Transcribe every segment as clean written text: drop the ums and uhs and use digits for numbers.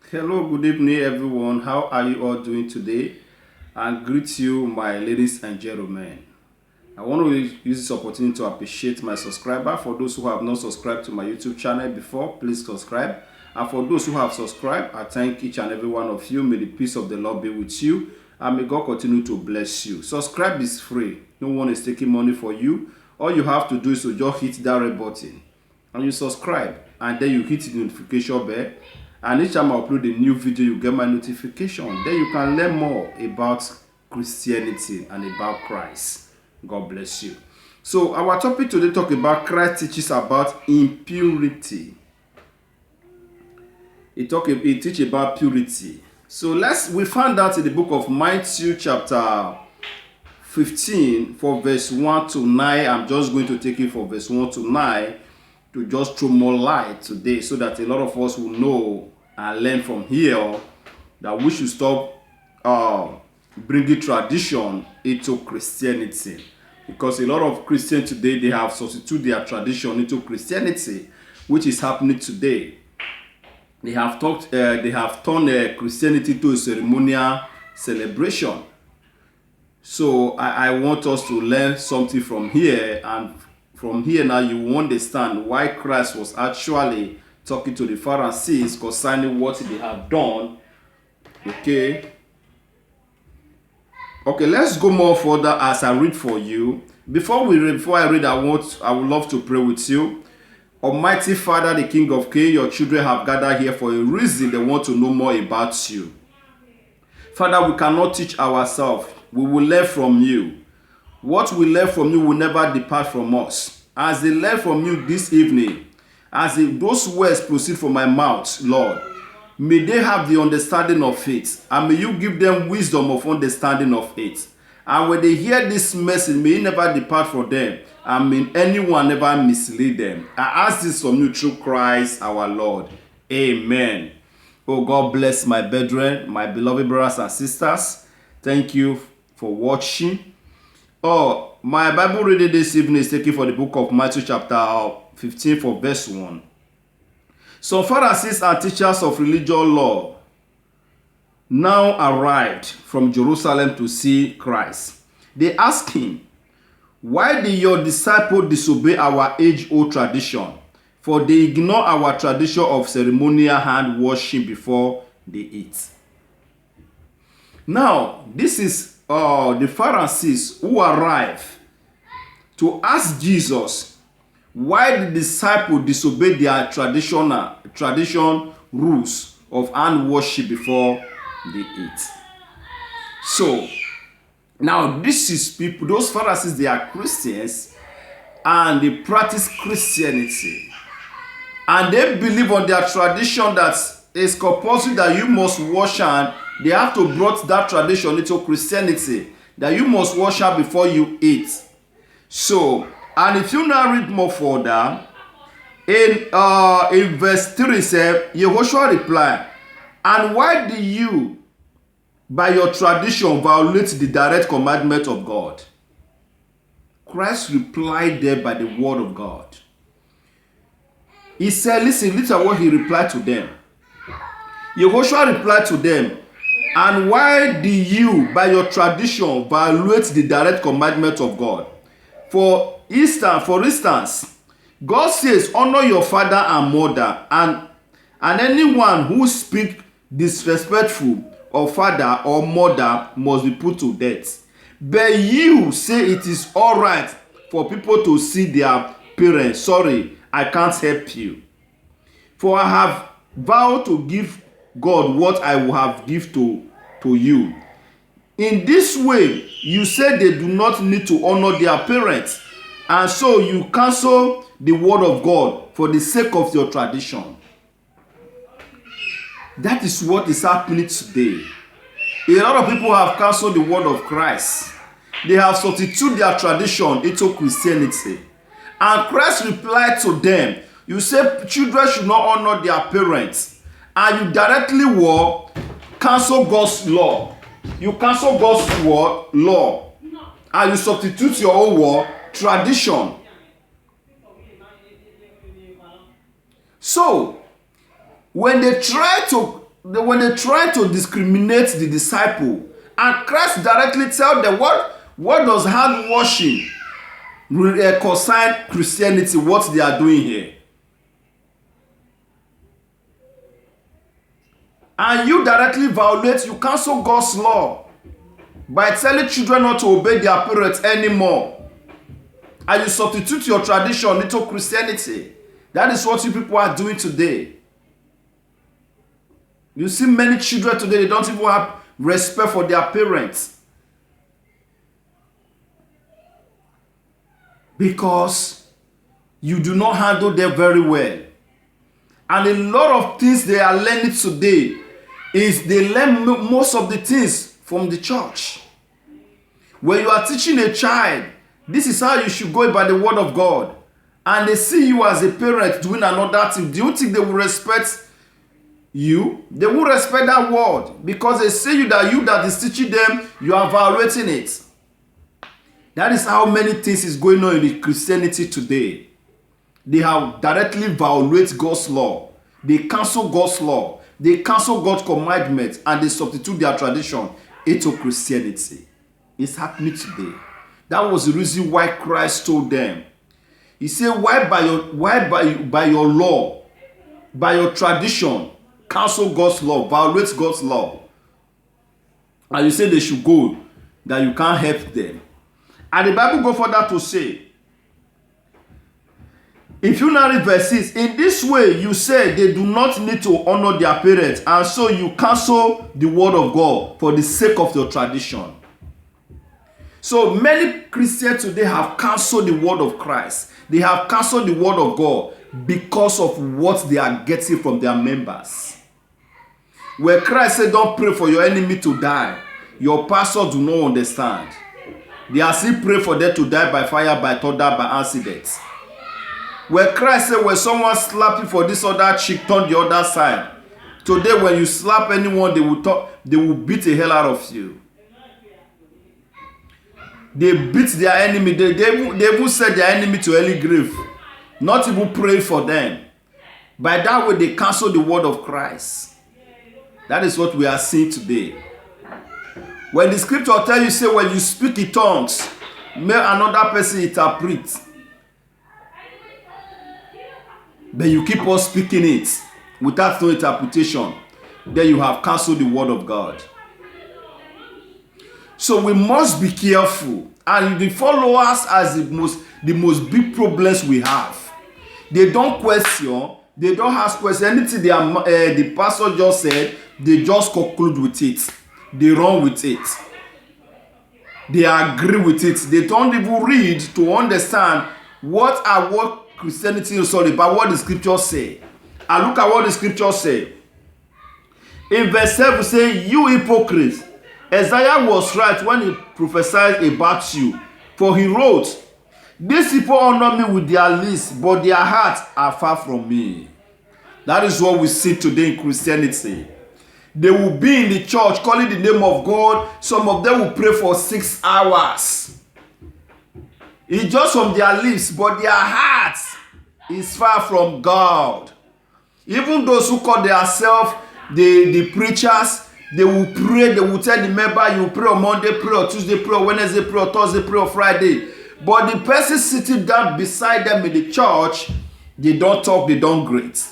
Hello, good evening, everyone. How are you all doing today? And greet you, my ladies and gentlemen. I want to use this opportunity to appreciate my subscriber. For those who have not subscribed to my YouTube channel before, please subscribe. And for those who have subscribed, I thank each and every one of you. May the peace of the Lord be with you. And may God continue to bless you. Subscribe is free. No one is taking money for you. All you have to do is to just hit that red button. And you subscribe. And then you hit the notification bell. And each time I upload a new video, you get my notification. Then you can learn more about Christianity and about Christ. God bless you. So our topic today talk about Christ teaches about impurity. It teach about purity. So we find out in the book of Matthew chapter 15 for verse 1 to 9. I'm just going to take it from verse 1 to 9 to just throw more light today so that a lot of us will know and learn from here that we should stop bringing tradition into Christianity, because a lot of Christians today, they have substituted their tradition into Christianity, which is happening today. They have turned Christianity to a ceremonial celebration. So I want us to learn something from here, and from here now you will understand why Christ was actually talking to the Pharisees concerning what they have done. Okay, let's go more further as I read for you. Before I read, I would love to pray with you. Almighty Father, the King of Kings, your children have gathered here for a reason. They want to know more about you. Father, we cannot teach ourselves. We will learn from you. What we learn from you will never depart from us. As they learn from you this evening, those words proceed from my mouth, Lord, may they have the understanding of it, and may you give them wisdom of understanding of it. And when they hear this message, may it never depart from them, and may anyone never mislead them. I ask this from you through Christ our Lord. Amen. Oh, God bless my brethren, my beloved brothers and sisters. Thank you for watching. Oh, my Bible reading this evening is taken from the book of Matthew chapter 15 for verse 1. Some Pharisees and teachers of religious law now arrived from Jerusalem to see Christ. They asked him, "Why did your disciples disobey our age-old tradition? For they ignore our tradition of ceremonial hand washing before they eat." Now, this is the Pharisees who arrived to ask Jesus why the disciples disobey their tradition rules of hand washing before they eat. So now this is people, those Pharisees, they are Christians and they practice Christianity, and they believe on their tradition that it's compulsory that you must wash hand. They have to brought that tradition into Christianity, that you must wash hand before you eat. So, and if you now read more further, in verse 3 said, Yehoshua replied, "And why do you, by your tradition, violate the direct commandment of God?" Christ replied there by the word of God. He said, listen to what he replied to them. Yehoshua replied to them, "And why do you, by your tradition, violate the direct commandment of God? For instance, God says, honor your father and mother, and anyone who speaks disrespectful of father or mother must be put to death. But you say it is all right for people to see their parents. Sorry, I can't help you. For I have vowed to give God what I will have given to you. In this way, you say they do not need to honor their parents, and so you cancel the word of God for the sake of your tradition." That is what is happening today. A lot of people have cancelled the word of Christ. They have substituted their tradition into Christianity. And Christ replied to them, you say children should not honor their parents, and you directly cancel God's law. You cancel God's word, law, and you substitute your own word, tradition. So, when they try to when they try to discriminate the disciple, and Christ directly tell them what does hand washing concern Christianity, what they are doing here. And you directly violate, you cancel God's law by telling children not to obey their parents anymore. And you substitute your tradition into Christianity. That is what you people are doing today. You see many children today, they don't even have respect for their parents. Because you do not handle them very well. And a lot of things they are learning today is they learn most of the things from the church. When you are teaching a child, this is how you should go by the word of God, and they see you as a parent doing another thing, do you think they will respect you? They will respect that word, because they see you that is teaching them, you are violating it. That is how many things is going on in Christianity today. They have directly violate God's law. They cancel God's law. They cancel God's commandments, and they substitute their tradition into Christianity. It's happening today. That was the reason why Christ told them. He said, why by your law, by your tradition, cancel God's law, violate God's law. And you say they should go, that you can't help them. And the Bible goes further to say, if you now read verse 6, in this way you say they do not need to honor their parents, and so you cancel the word of God for the sake of your tradition. So many Christians today have cancelled the word of Christ. They have cancelled the word of God because of what they are getting from their members. Where Christ said, don't pray for your enemy to die, your pastors do not understand. They are still praying for them to die by fire, by thunder, by accidents. Where Christ said, when someone slap you for this other cheek, turn the other side. Today, when you slap anyone, they will beat the hell out of you. They beat their enemy. They even set their enemy to early grave. Not even pray for them. By that way, they cancel the word of Christ. That is what we are seeing today. When the scripture tells you, say, when you speak in tongues, may another person interpret. Then you keep on speaking it without no interpretation. Then you have cancelled the word of God. So we must be careful. And the followers as the most big problems we have. They don't question. They don't ask questions. Anything the pastor just said, they just conclude with it. They run with it. They agree with it. They don't even read to understand what Christianity is all about, what the scriptures say. And look at what the scriptures say. In verse 7 say, you hypocrites, Isaiah was right when he prophesied about you. For he wrote, these people honor me with their lips, but their hearts are far from me. That is what we see today in Christianity. They will be in the church calling the name of God. Some of them will pray for 6 hours. It's just from their lips, but their hearts is far from God. Even those who call themselves the preachers, they will pray, they will tell the member, you pray on Monday, pray on Tuesday, pray on Wednesday, pray on Thursday, pray on Friday. But the person sitting down beside them in the church, they don't talk, they don't greet.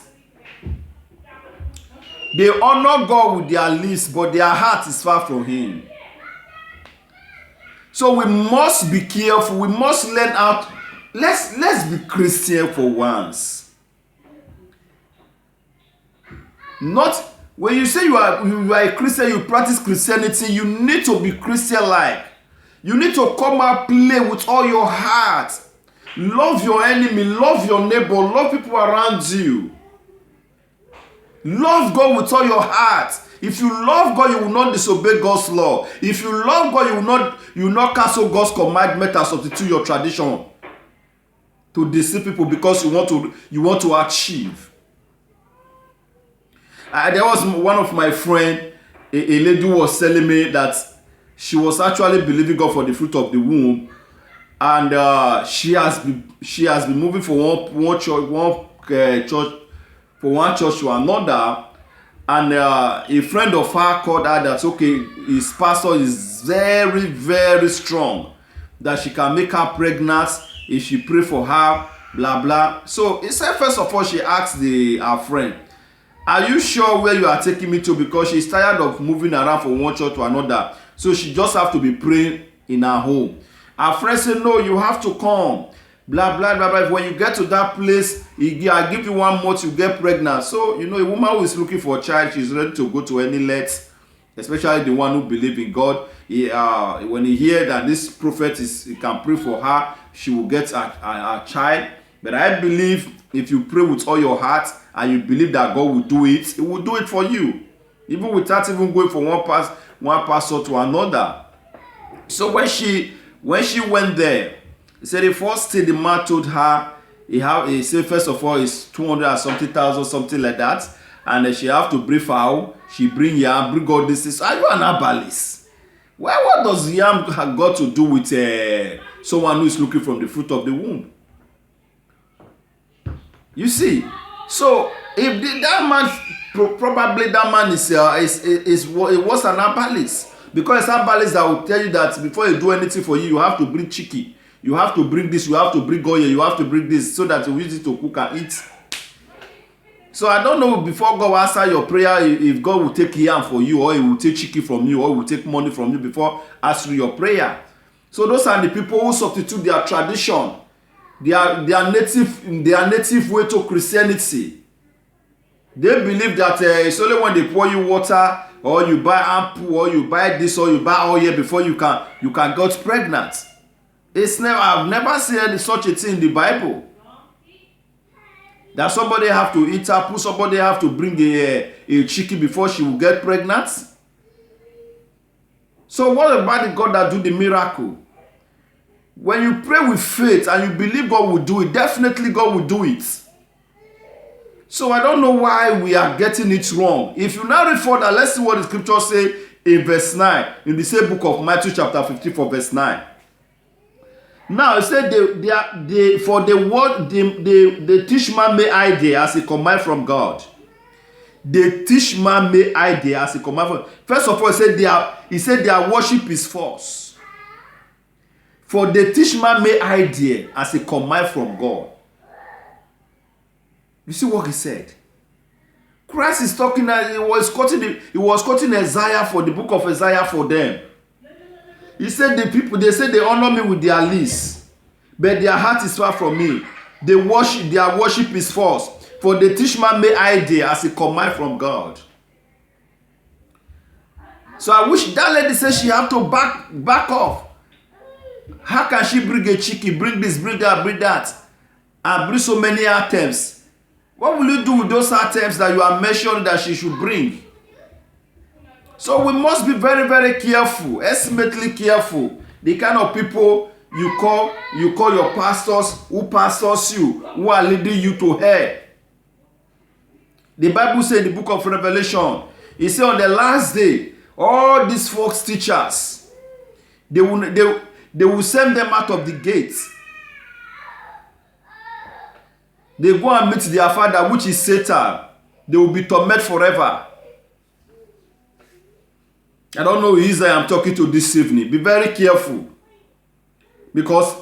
They honor God with their lips, but their heart is far from Him. So we must be careful. We must learn out. Let's be Christian for once. Not when you say you are a Christian, you practice Christianity, you need to be Christian-like. You need to come out play with all your heart. Love your enemy, love your neighbor, love people around you. Love God with all your heart. If you love God, you will not disobey God's law. If you love God, you will not cancel God's commandment and substitute your tradition to deceive people because you want to achieve. There was one of my friend, a lady who was telling me that she was actually believing God for the fruit of the womb, and she has been moving from one church to another, And a friend of her called her that, okay, his pastor is very, very strong, that she can make her pregnant if she pray for her, blah, blah. So he said, first of all, she asked her friend, are you sure where you are taking me to? Because she's tired of moving around from one church to another. So she just have to be praying in her home. Her friend said, no, you have to come. Blah, blah, blah, blah. When you get to that place, I give you 1 month, you get pregnant. So, you know, a woman who is looking for a child, she's ready to go to any length, especially the one who believes in God. When he hears that this prophet he can pray for her, she will get a child. But I believe if you pray with all your heart and you believe that God will do it, he will do it for you. Even without even going from one pastor to another. So when she went there, he said the first thing the man told her, he said first of all it's 200 and something thousand, something like that, and then she have to bring fowl, she bring yam, bring all this. So are you an herbalist? Well, what does yam have got to do with someone who is looking from the fruit of the womb? You see, so if that man, probably that man was an herbalist, because it's herbalist that will tell you that before you do anything for you, you have to bring chicken. You have to bring this, you have to bring oil, you have to bring this, so that you use it to cook and eat. So I don't know, before God will answer your prayer, if God will take yam for you, or he will take chicken from you, or he will take money from you before answering your prayer. So those are the people who substitute their tradition, their native way to Christianity. They believe that it's only when they pour you water, or you buy ample, or you buy this, or you buy oil before you can get pregnant. I've never seen such a thing in the Bible. That somebody have to eat apple, somebody have to bring a chicken before she will get pregnant. So what about the God that do the miracle? When you pray with faith and you believe God will do it, definitely God will do it. So I don't know why we are getting it wrong. If you now read further, let's see what the scripture say in verse 9, in the same book of Matthew chapter 54 verse 9. Now it said for the word they teach man may idea as a command from God. They teach man may idea as a command from. First of all, he said their worship is false. For they teach man may idea as a command from God. You see what he said? Christ is talking that he was quoting Isaiah, for the book of Isaiah for them. He said they say they honor me with their lips, but their heart is far from me. Their worship is false. For they teach man may idea as a command from God. So I wish that lady said she have to back off. How can she bring a chicken, bring this, bring that, and bring so many items? What will you do with those items that you are mentioning that she should bring? So we must be very, very careful, estimately careful. The kind of people you call your pastors, who pastors you, who are leading you to hell. The Bible says in the book of Revelation, it says on the last day, all these false teachers, they will send them out of the gates. They go and meet their father, which is Satan. They will be tormented forever. I don't know who it is I am talking to this evening. Be very careful. Because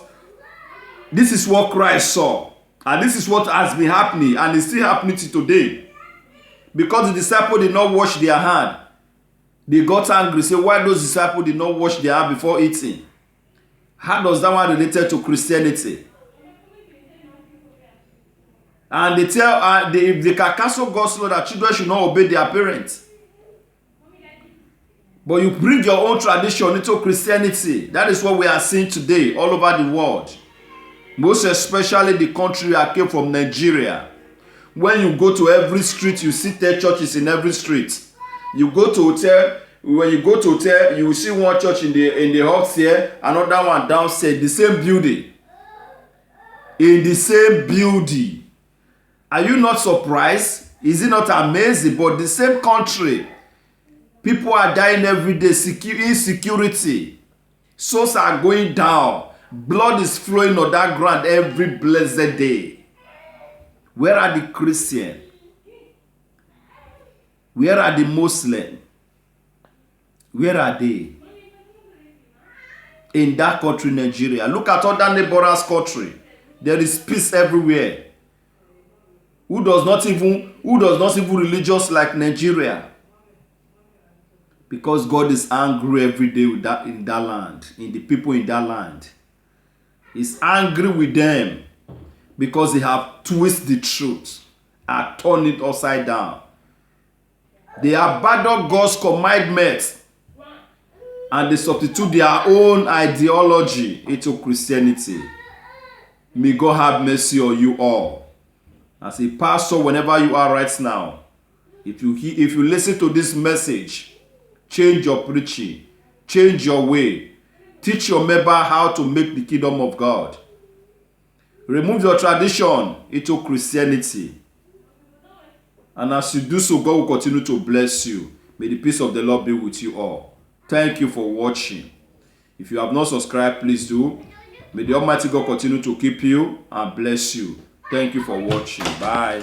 this is what Christ saw. And this is what has been happening. And it's still happening to today. Because the disciples did not wash their hand. They got angry. Say, why those disciples did not wash their hand before eating? How does that one related to Christianity? And they tell, if they can cancel God's law that children should not obey their parents. But you bring your own tradition into Christianity. That is what we are seeing today all over the world. Most especially the country I came from, Nigeria. When you go to every street, you see 10 churches in every street. You go to hotel, when you go to hotel, you will see one church in the upstairs, another one downstairs, the same building. In the same building. Are you not surprised? Is it not amazing? But the same country, people are dying every day, insecurity. Souls are going down. Blood is flowing on that ground every blessed day. Where are the Christians? Where are the Muslims? Where are they? In that country, Nigeria. Look at other neighbors' country. There is peace everywhere. Who does not even religious like Nigeria? Because God is angry every day with that in that land, in the people in that land. He's angry with them because they have twisted the truth and turned it upside down. They abandon God's commandments and they substitute their own ideology into Christianity. May God have mercy on you all. As a pastor, whenever you are right now, if you listen to this message, change your preaching, change your way, teach your member how to make the kingdom of God. Remove your tradition into Christianity. And as you do so, God will continue to bless you. May the peace of the Lord be with you all. Thank you for watching. If you have not subscribed, please do. May the Almighty God continue to keep you and bless you. Thank you for watching. Bye.